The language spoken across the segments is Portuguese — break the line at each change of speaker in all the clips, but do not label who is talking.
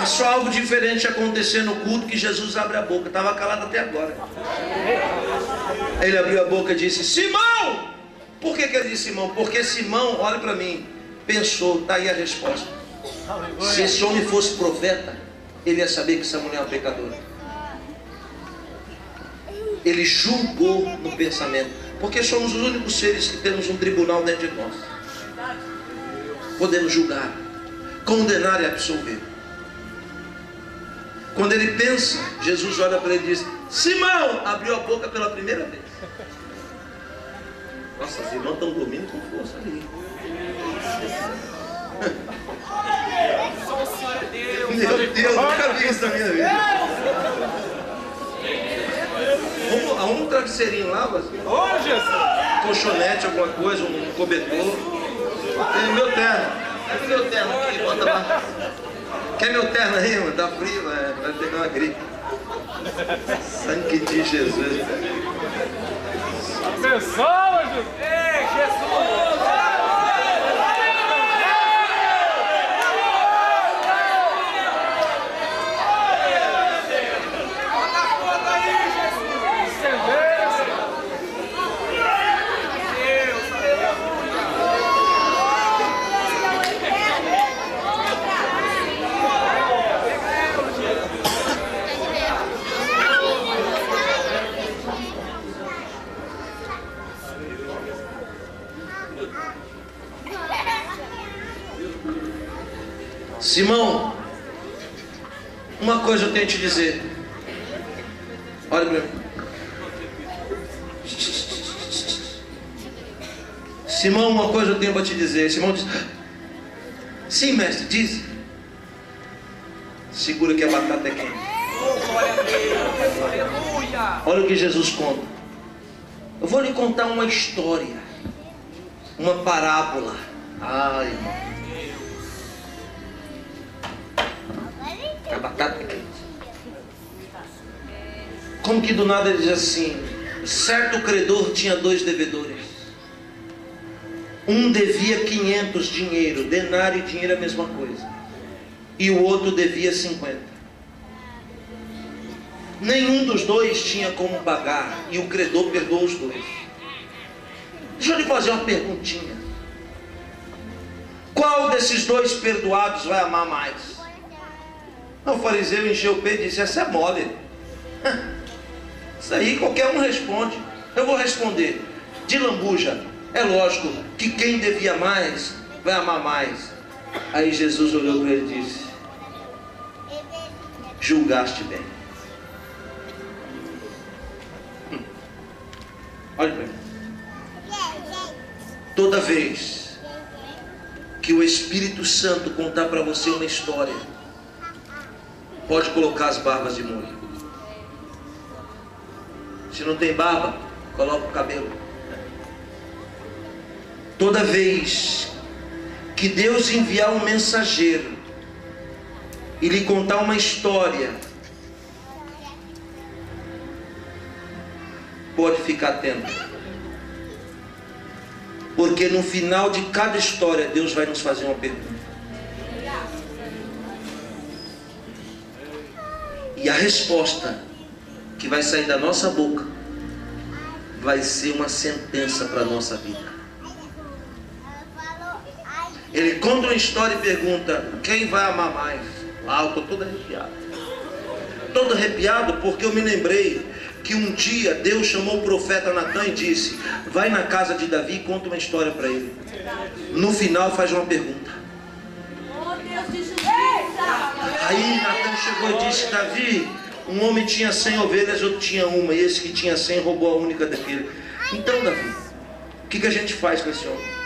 É só algo diferente acontecer no culto que Jesus abre a boca. Estava calado até agora. Ele abriu a boca e disse: Simão! Por que ele disse Simão? Porque Simão, olha para mim, pensou, está aí a resposta. Se esse homem fosse profeta, ele ia saber que essa mulher é uma pecadora. Ele julgou no pensamento, porque somos os únicos seres que temos um tribunal dentro de nós. Podemos julgar, condenar e absolver. Quando ele pensa, Jesus olha para ele e diz: Simão! Abriu a boca pela primeira vez. Nossa, os irmãos estão dormindo com força ali. Meu Deus, nunca vi isso na minha vida. Arruma um travesseirinho lá, colchonete, alguma coisa, um cobertor. Tem meu terno. Cadê meu terno aqui? Bota lá. Quer meu terno aí, mano? Tá frio, vai pegar uma gripe. Sangue de Jesus.
Abençoa, Jesus! Ei, Jesus!
Simão, uma coisa eu tenho que te dizer. Olha para mim. Simão, uma coisa eu tenho para te dizer. Simão diz: sim, mestre, diz. Segura que a batata é quente. Olha o que Jesus conta. Eu vou lhe contar uma história, uma parábola. Ai, irmão. A batata é quente. Como que do nada ele diz assim: certo credor tinha 2 devedores. Um devia 500 dinheiro, denário e dinheiro é a mesma coisa, e o outro devia 50. Nenhum dos dois tinha como pagar, e o credor perdoou os 2. Deixa eu lhe fazer uma perguntinha. Qual desses 2 perdoados vai amar mais? O fariseu encheu o peito e disse: essa é mole. Isso aí qualquer um responde. Eu vou responder de lambuja. É lógico que quem devia mais vai amar mais. Aí Jesus olhou para ele e disse: julgaste bem. Olha para mim. Toda vez que o Espírito Santo contar para você uma história, pode colocar as barbas de molho. Se não tem barba, coloca o cabelo. Toda vez que Deus enviar um mensageiro e lhe contar uma história, pode ficar atento, porque no final de cada história Deus vai nos fazer uma pergunta. E a resposta que vai sair da nossa boca vai ser uma sentença para a nossa vida. Ele conta uma história e pergunta: quem vai amar mais? Ah, eu estou todo arrepiado. Todo arrepiado porque eu me lembrei que um dia Deus chamou o profeta Natan e disse: vai na casa de Davi e conta uma história para ele. No final faz uma pergunta. Aí Natan chegou e disse: Davi, um homem tinha 100 ovelhas, outro tinha uma, e esse que tinha 100 roubou a única daquele. Então, Davi, o que a gente faz com esse homem?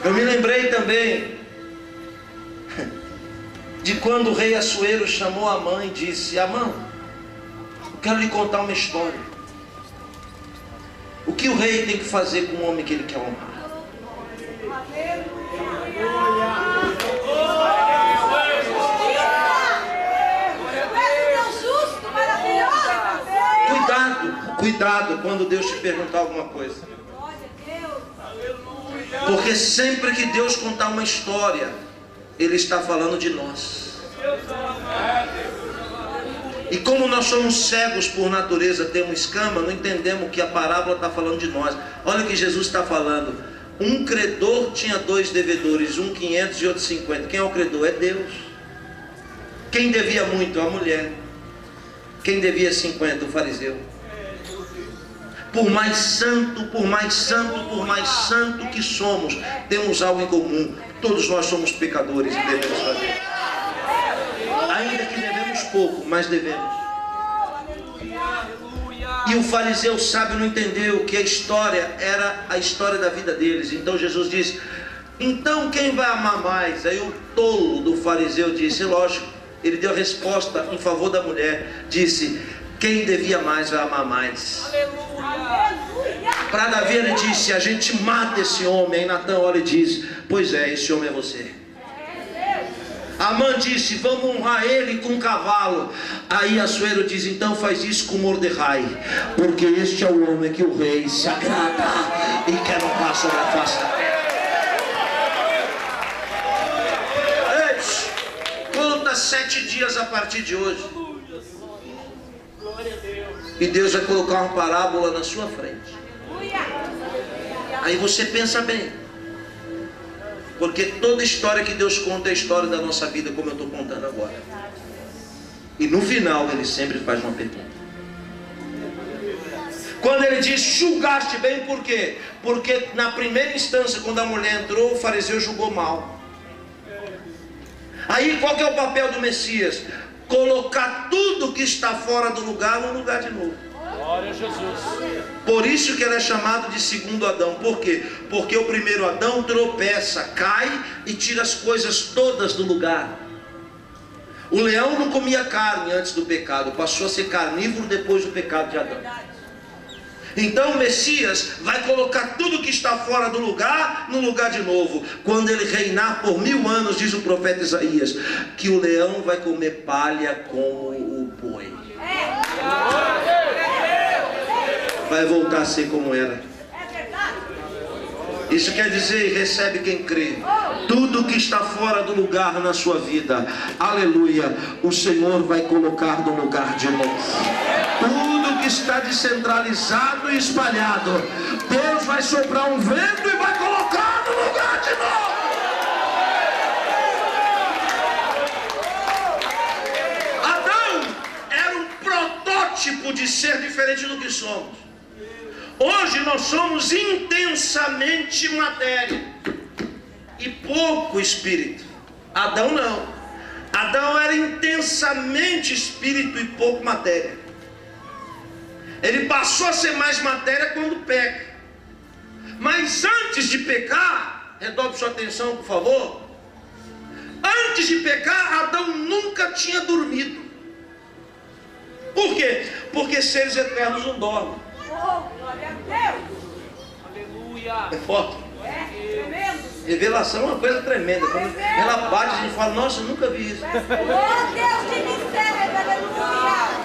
Eu me lembrei também de quando o rei Assuero chamou Amã e disse: Amã, eu quero lhe contar uma história. O que o rei tem que fazer com um homem que ele quer honrar? Cuidado quando Deus te perguntar alguma coisa. Porque sempre que Deus contar uma história, Ele está falando de nós. E como nós somos cegos por natureza, temos escama, não entendemos que a parábola está falando de nós. Olha o que Jesus está falando. Um credor tinha 2 devedores, um 500 e outro 50. Quem é o credor? É Deus. Quem devia muito? A mulher. Quem devia 50? O fariseu. Por mais santo, por mais santo, por mais santo que somos, temos algo em comum. Todos nós somos pecadores e devemos fazer. Ainda que devemos pouco, mas devemos. E o fariseu sábio não entendeu que a história era a história da vida deles. Então Jesus disse: então quem vai amar mais? Aí o tolo do fariseu disse, lógico, ele deu a resposta em favor da mulher. Disse: quem devia mais vai amar mais. Para Davi ele disse: a gente mata esse homem. Aí Natan olha e diz: pois é, esse homem é você. Amã disse: vamos honrar ele com um cavalo. Aí Assuero diz: então faz isso com Mordecai, porque este é o homem que o rei se agrada e quer não passar sobre a face da terra. Conta 7 dias a partir de hoje, e Deus vai colocar uma parábola na sua frente. Aí você pensa bem, porque toda história que Deus conta é a história da nossa vida, como eu estou contando agora. E no final ele sempre faz uma pergunta. Quando ele diz: julgaste bem, por quê? Porque na primeira instância, quando a mulher entrou, o fariseu julgou mal. Aí qual que é o papel do Messias? Colocar tudo que está fora do lugar no lugar de novo.
Glória a Jesus.
Por isso que ele é chamado de segundo Adão. Por quê? Porque o primeiro Adão tropeça, cai e tira as coisas todas do lugar. O leão não comia carne antes do pecado, passou a ser carnívoro depois do pecado de Adão. Então o Messias vai colocar tudo que está fora do lugar no lugar de novo. Quando ele reinar por 1000 anos, diz o profeta Isaías, que o leão vai comer palha como o boi. Vai voltar a ser como era. Isso quer dizer, recebe quem crê. Tudo que está fora do lugar na sua vida, aleluia, o Senhor vai colocar no lugar de novo. Tudo que está descentralizado e espalhado, Deus vai soprar um vento e vai colocar no lugar de novo. Adão era um protótipo de ser diferente do que somos. Hoje nós somos intensamente matéria e pouco espírito. Adão não. Adão era intensamente espírito e pouco matéria. Ele passou a ser mais matéria quando peca. Mas antes de pecar, redobre sua atenção por favor. Antes de pecar, Adão nunca tinha dormido. Por quê? Porque seres eternos não dormem.
Glória a Deus.
Aleluia.
É forte.
Tremendo.
Revelação é uma coisa tremenda. Quando ela bate, a gente fala: nossa, eu nunca vi isso.
Oh, Deus de mistério, aleluia.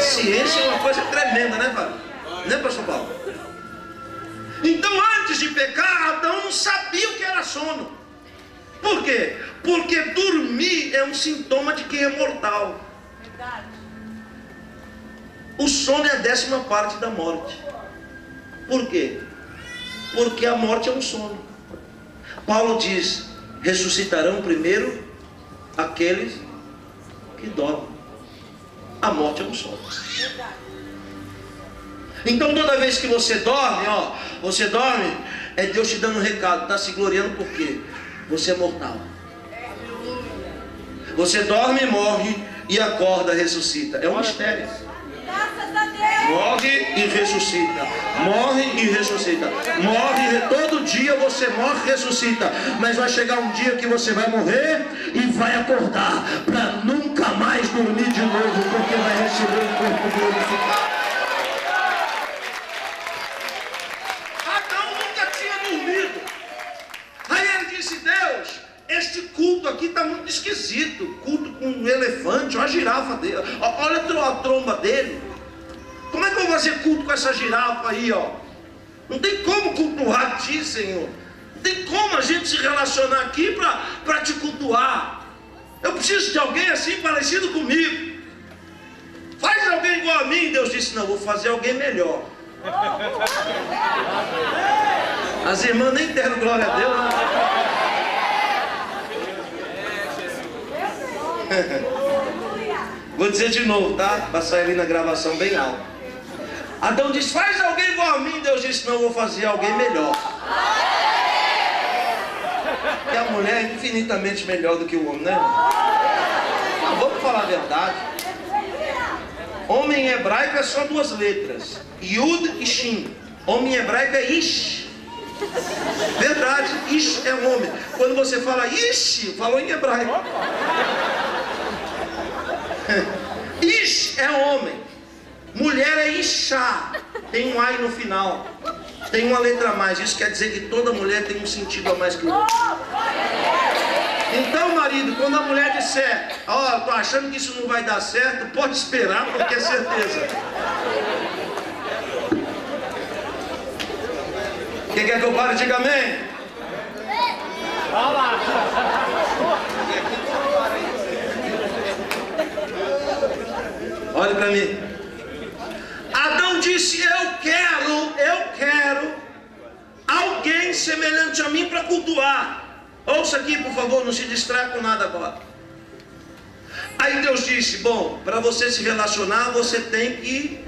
Ciência é uma coisa tremenda, né, Fábio? Né, pastor Paulo? Então, antes de pecar, Adão não sabia o que era sono. Por quê? Porque dormir é um sintoma de quem é mortal.
Verdade.
O sono é a 10ª parte da morte. Por quê? Porque a morte é um sono. Paulo diz: ressuscitarão primeiro aqueles que dormem. A morte é um sono. Então toda vez que você dorme, você dorme, é Deus te dando um recado. Está se gloriando por quê? Você é mortal. Você dorme, morre e acorda, ressuscita. É um mistério.
Graças a Deus.
Morre e ressuscita. Morre e ressuscita. Morre, todo dia você morre e ressuscita. Mas vai chegar um dia que você vai morrer e vai acordar para nunca mais dormir de novo, porque vai receber um corpo glorificado. Adão nunca tinha dormido. Aí ele disse: Deus, este culto aqui está muito esquisito. Culto com um elefante, uma girafa dele. Olha a tromba dele. Como é que eu vou fazer culto com essa girafa aí, ó? Não tem como cultuar Ti, Senhor. Não tem como a gente se relacionar aqui para Te cultuar. Eu preciso de alguém assim parecido comigo. Faz alguém igual a mim. Deus disse, não, vou fazer alguém melhor. As irmãs nem deram glória a Deus. Vou dizer de novo, tá? Para sair ali na gravação bem alto. Adão disse, faz alguém igual a mim. Deus disse, não, vou fazer alguém melhor. E a mulher é infinitamente melhor do que o homem, né? Não, vamos falar a verdade. Homem em hebraico é só duas letras, Yud e Shin. Homem em hebraico é Ish. Verdade, Ish é homem. Quando você fala Ish, falou em hebraico. Ish é homem. Mulher é Ishá. Tem um ai no final. Tem uma letra a mais. Isso quer dizer que toda mulher tem um sentido a mais que o outro. Então, marido, quando a mulher disser, ó, tô achando que isso não vai dar certo, pode esperar, porque é certeza. Quem quer que eu pare, diga amém. Olhe para mim. Adão disse, eu quero alguém semelhante a mim para cultuar. Ouça aqui, por favor, não se distraia com nada agora. Aí Deus disse, bom, para você se relacionar, você tem que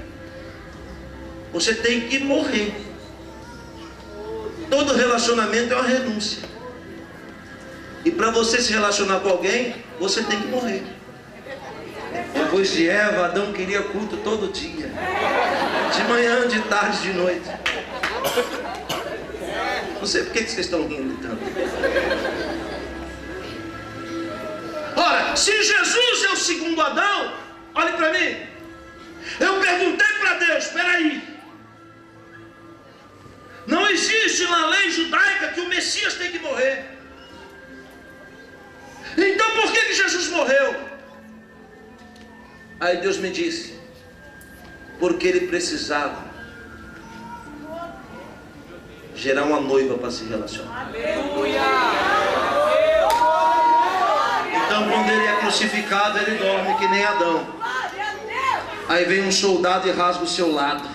morrer. Todo relacionamento é uma renúncia. E para você se relacionar com alguém, você tem que morrer. Depois de Eva, Adão queria culto todo dia. De manhã, de tarde, de noite. Não sei por que vocês estão rindo tanto. Ora, se Jesus é o segundo Adão, olhe para mim. Eu perguntei para Deus, espera aí. Não existe na lei judaica que o Messias tem que morrer. Então por que Jesus morreu? Aí Deus me disse, porque ele precisava gerar uma noiva para se relacionar. Então quando ele é crucificado, ele dorme que nem Adão. Aí vem um soldado e rasga o seu lado,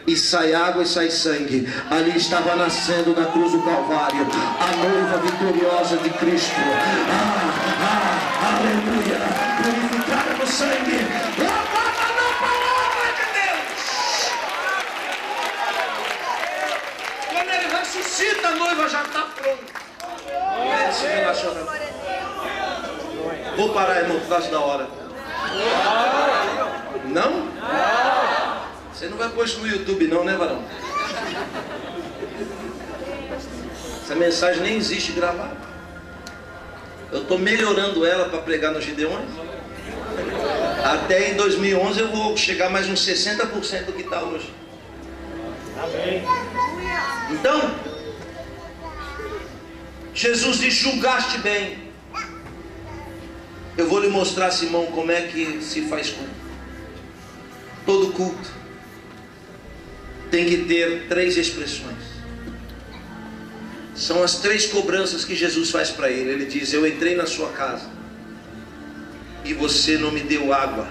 e sai água e sai sangue. Ali estava nascendo na cruz do Calvário a noiva vitoriosa de Cristo. Aleluia, glorificada no sangue, lavada na palavra de Deus. Quando ele ressuscita, a noiva já está pronta. Ele se relaciona. Vou parar, irmão, por causa da hora. Não? Você não vai pôr isso no YouTube não, né, varão? Essa mensagem nem existe gravada. Eu estou melhorando ela para pregar nos Gideões. Até em 2011 eu vou chegar mais uns 60% do que está hoje. Amém. Então, Jesus diz, julgaste bem. Eu vou lhe mostrar, Simão, como é que se faz culto. Todo culto tem que ter 3 expressões. São as 3 cobranças que Jesus faz para ele. Ele diz, eu entrei na sua casa e você não me deu água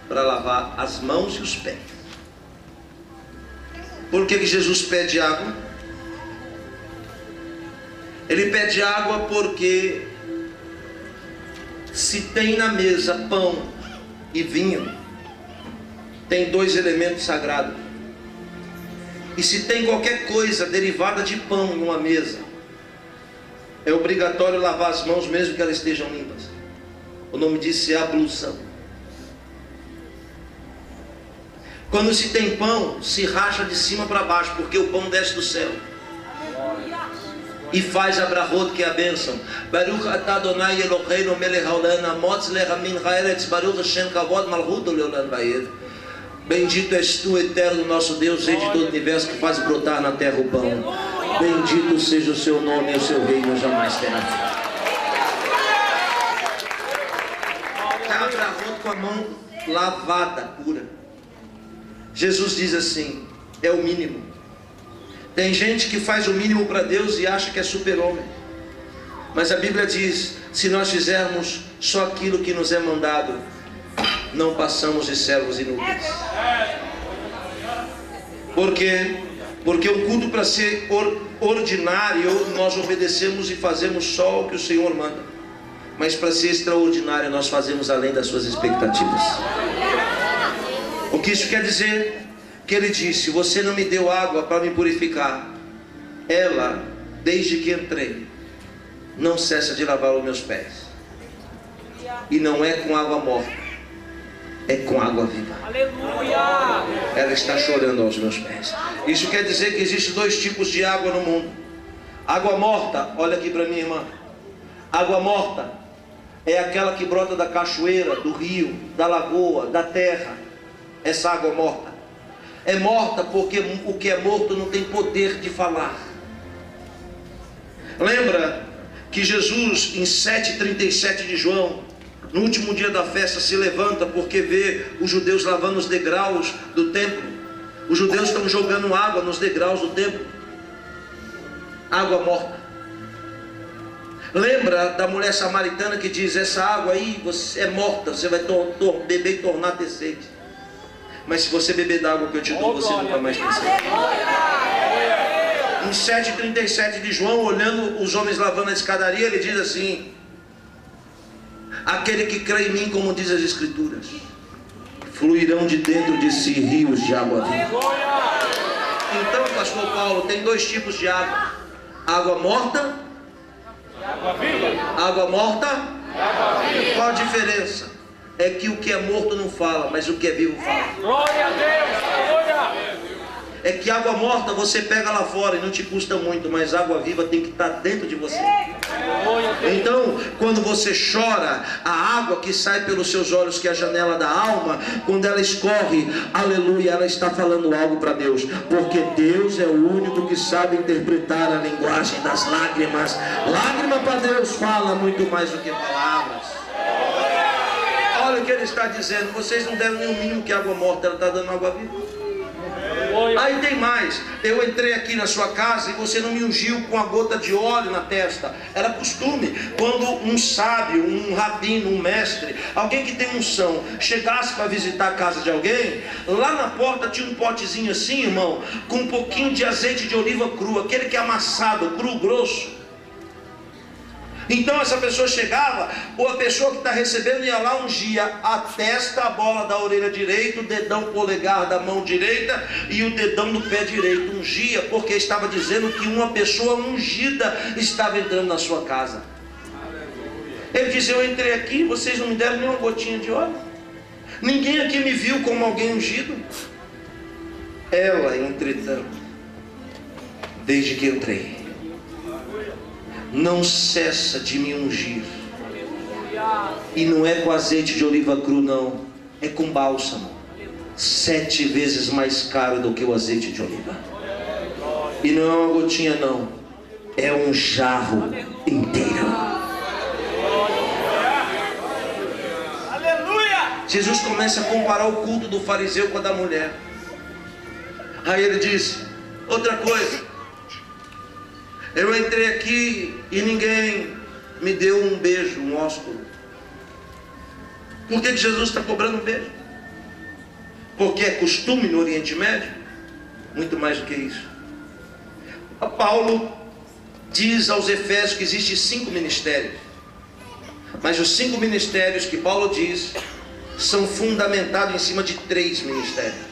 para lavar as mãos e os pés. Por que Jesus pede água? Ele pede água porque se tem na mesa pão e vinho, tem 2 elementos sagrados. E se tem qualquer coisa derivada de pão em uma mesa, é obrigatório lavar as mãos mesmo que elas estejam limpas. O nome disso é ablução. Quando se tem pão, se racha de cima para baixo, porque o pão desce do céu e faz a brahot, que é a bênção. Baruch atah Adonai Eloheinu melech haolam amotz lechamin haaretz baruch Hashem kavod malchuto leolam vaed. Bendito és tu, eterno nosso Deus, rei de todo o universo, que faz brotar na terra o pão. Bendito seja o seu nome e o seu reino jamais terá fim. Está gravando com a mão lavada, pura. Jesus diz assim, é o mínimo. Tem gente que faz o mínimo para Deus e acha que é super-homem. Mas a Bíblia diz: se nós fizermos só aquilo que nos é mandado, não passamos de servos inúteis. Por quê? Porque um culto, para ser ordinário, nós obedecemos e fazemos só o que o Senhor manda. Mas para ser extraordinário, nós fazemos além das suas expectativas. O que isso quer dizer? Que ele disse: você não me deu água para me purificar. Ela, desde que entrei, não cessa de lavar os meus pés. E não é com água morta, é com água viva.
Aleluia!
Ela está chorando aos meus pés. Isso quer dizer que existem dois tipos de água no mundo. Água morta, olha aqui para mim, irmã. Água morta é aquela que brota da cachoeira, do rio, da lagoa, da terra. Essa água morta é morta porque o que é morto não tem poder de falar. Lembra que Jesus, em 7,37 de João, no último dia da festa, se levanta porque vê os judeus lavando os degraus do templo. Os judeus estão jogando água nos degraus do templo. Água morta. Lembra da mulher samaritana que diz: essa água aí você é morta, você vai beber e tornar a ter sede. Mas se você beber da água que eu te dou, você nunca mais tem sede. Em 7,37 de João, olhando os homens lavando a escadaria, ele diz assim: aquele que crê em mim, como diz as Escrituras, fluirão de dentro de si rios de água viva. Então, pastor Paulo, tem dois tipos de água: água morta,
Água viva.
água morta. Qual a diferença? É que o que é morto não fala, mas o que é vivo fala.
Glória a Deus. Aleluia.
É que água morta você pega lá fora e não te custa muito, mas água viva tem que estar dentro de você.
Glória a Deus.
Então, quando você chora, a água que sai pelos seus olhos, que é a janela da alma, quando ela escorre, aleluia, ela está falando algo para Deus, porque Deus é o único que sabe interpretar a linguagem das lágrimas. Lágrima para Deus fala muito mais do que palavras. Olha o que ele está dizendo: vocês não deram nenhum mínimo que água morta, ela está dando água viva. Aí tem mais: eu entrei aqui na sua casa e você não me ungiu com a gota de óleo na testa. Era costume, quando um sábio, um rabino, um mestre, alguém que tem unção, chegasse para visitar a casa de alguém, lá na porta tinha um potezinho assim, irmão, com um pouquinho de azeite de oliva cru, aquele que é amassado, cru, grosso. Então essa pessoa chegava, ou a pessoa que está recebendo ia lá, ungia a testa, a bola da orelha direita, o dedão polegar da mão direita e o dedão do pé direito. Ungia porque estava dizendo que uma pessoa ungida estava entrando na sua casa. Ele dizia: eu entrei aqui, vocês não me deram nenhuma gotinha de óleo. Ninguém aqui me viu como alguém ungido. Ela, entretanto, desde que entrei, não cessa de me ungir. E não é com azeite de oliva cru, não, é com bálsamo, 7 vezes mais caro do que o azeite de oliva. E não é uma gotinha, não, é um jarro inteiro.
Aleluia.
Jesus começa a comparar o culto do fariseu com a da mulher. Aí ele diz: outra coisa, eu entrei aqui e ninguém me deu um beijo, um ósculo. Por que Jesus está cobrando um beijo? Porque é costume no Oriente Médio? Muito mais do que isso. Paulo diz aos Efésios que existem 5 ministérios. Mas os 5 ministérios que Paulo diz são fundamentados em cima de 3 ministérios.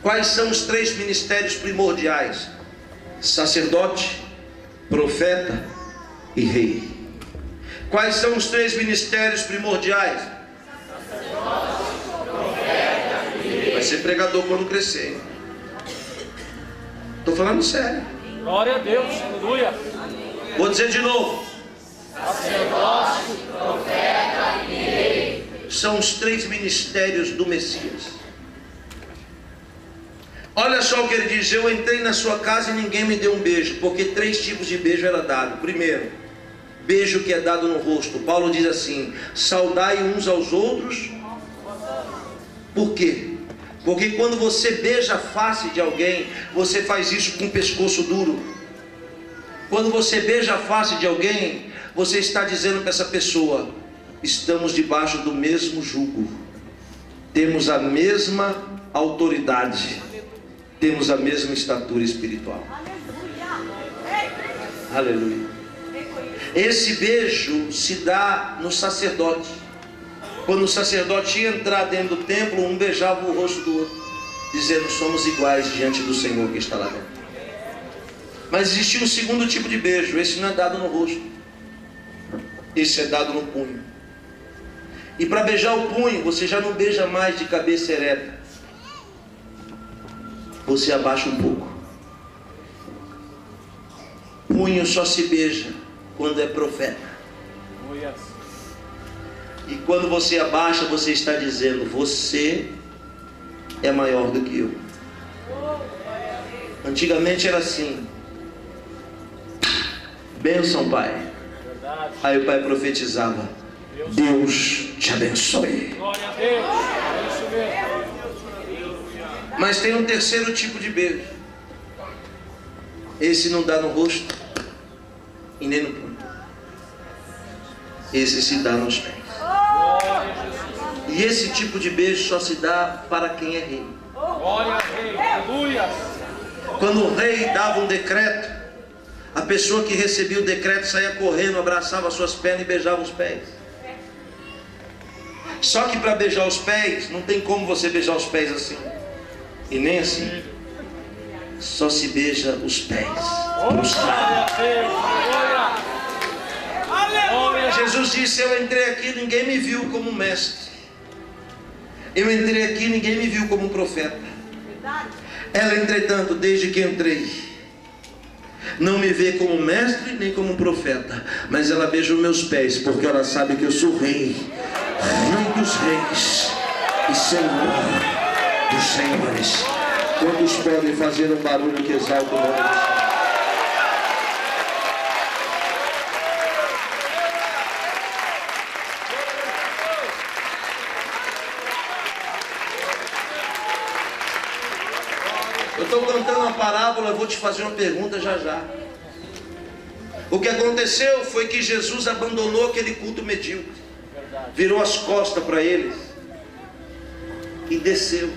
Quais são os 3 ministérios primordiais? Sacerdote, profeta e rei. Quais são os 3 ministérios primordiais? Vai ser pregador quando crescer. Estou falando sério.
Glória a Deus. Aleluia.
Vou dizer de novo.
Sacerdócio, profeta e rei.
São os 3 ministérios do Messias. Olha só o que ele diz: eu entrei na sua casa e ninguém me deu um beijo, porque 3 tipos de beijo era dado. Primeiro, beijo que é dado no rosto. Paulo diz assim: saudai uns aos outros. Por quê? Porque quando você beija a face de alguém, você faz isso com o pescoço duro. Quando você beija a face de alguém, você está dizendo para essa pessoa: estamos debaixo do mesmo jugo, temos a mesma autoridade, temos a mesma estatura espiritual. Aleluia. Esse beijo se dá no sacerdote. Quando o sacerdote ia entrar dentro do templo, um beijava o rosto do outro, dizendo: somos iguais diante do Senhor que está lá dentro. Mas existia um segundo tipo de beijo. Esse não é dado no rosto, esse é dado no punho. E para beijar o punho, você já não beija mais de cabeça ereta, você abaixa um pouco. Punho só se beija quando é profeta. E quando você abaixa, você está dizendo: você é maior do que eu. Antigamente era assim: bênção, pai. Aí o pai profetizava: Deus te abençoe.
Glória a Deus. É isso mesmo.
Mas tem um terceiro tipo de beijo. Esse não dá no rosto e nem no punho. Esse se dá nos pés. E esse tipo de beijo só se dá para quem é rei.
Glória a Deus. Aleluia.
Quando o rei dava um decreto, a pessoa que recebia o decreto saía correndo, abraçava suas pernas e beijava os pés. Só que para beijar os pés, não tem como você beijar os pés assim, e nem assim. Só se beija os pés prostrados. Jesus disse: eu entrei aqui, ninguém me viu como mestre. Eu entrei aqui, ninguém me viu como profeta. Ela, entretanto, desde que entrei, não me vê como mestre nem como profeta, mas ela beija os meus pés, porque ela sabe que eu sou rei, rei dos reis e senhor dos senhores. Quantos podem fazer um barulho que exalta o nome do Senhor? Eu estou contando uma parábola, eu vou te fazer uma pergunta já já. O que aconteceu foi que Jesus abandonou aquele culto medíocre, virou as costas para eles e desceu.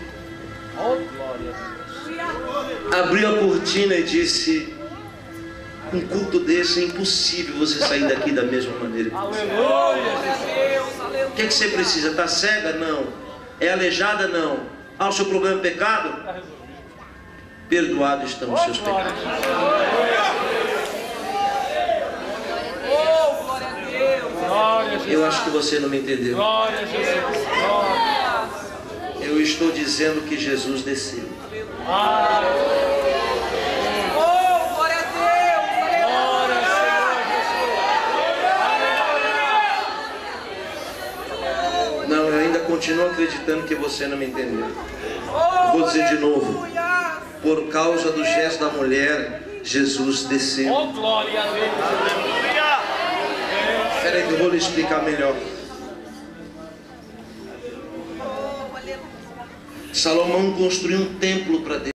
Abriu a cortina e disse: um culto desse é impossível você sair daqui da mesma maneira que você. O que você precisa? Está cega? Não. É aleijada? Não. Ah, o seu problema é pecado? Perdoados estão os seus pecados. Eu acho que você não me entendeu. Eu estou dizendo que Jesus desceu. Não, eu ainda continuo acreditando que você não me entendeu. Eu vou dizer de novo. Por causa do gesto da mulher, Jesus desceu.
Oh, glória a Deus.
Espera aí que eu vou lhe explicar melhor. Salomão construiu um templo para Deus.